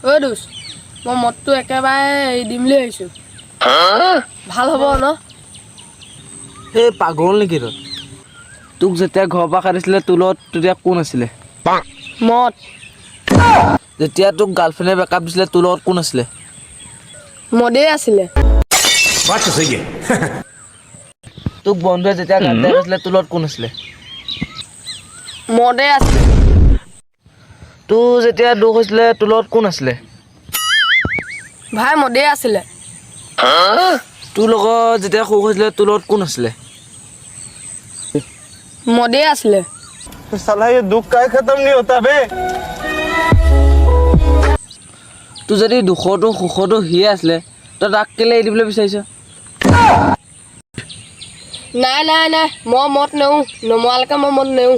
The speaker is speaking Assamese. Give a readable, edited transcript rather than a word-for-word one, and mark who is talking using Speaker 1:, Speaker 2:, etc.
Speaker 1: ঐ দোষ মই মদটো একেবাৰে এৰি দিম বুলি ভাবিছোঁ ভাল হ'ব ন
Speaker 2: সেই পাগল নেকি তই তোক যেতিয়া ঘৰৰ পৰা কাটিছিলে তোৰ লগত তেতিয়া কোন আছিলে
Speaker 1: মদ
Speaker 2: যেতিয়া তোক গাৰ্লফ্ৰেণ্ডে বেকআপ দিছিলে তোৰ লগত কোন আছিলে
Speaker 1: মদেই আছিলে
Speaker 2: তোক বন্ধুৱে যেতিয়া গালি দিছিলে তোৰ লগত কোন আছিলে
Speaker 1: মদেই আছিলে
Speaker 2: তোৰ যেতিয়া দুখ হৈছিলে তোৰ লগত কোন আছিলে
Speaker 1: ভাই মদেই আছিলে
Speaker 2: তোৰ লগত যেতিয়া সুখ হৈছিলে তোৰ লগত কোন আছিলে
Speaker 1: মদেই আছিলে
Speaker 3: साला ये दुख का खत्म नहीं होता बे
Speaker 2: তোৰ যদি দুখতো সুখতো সিয়ে আছিলে তই তাক কেলে এৰি দিবলৈ বিচাৰিছ
Speaker 1: নাই নাই নাই মই মদ নেওঁ নমৰালৈকে মই মদ নেওঁ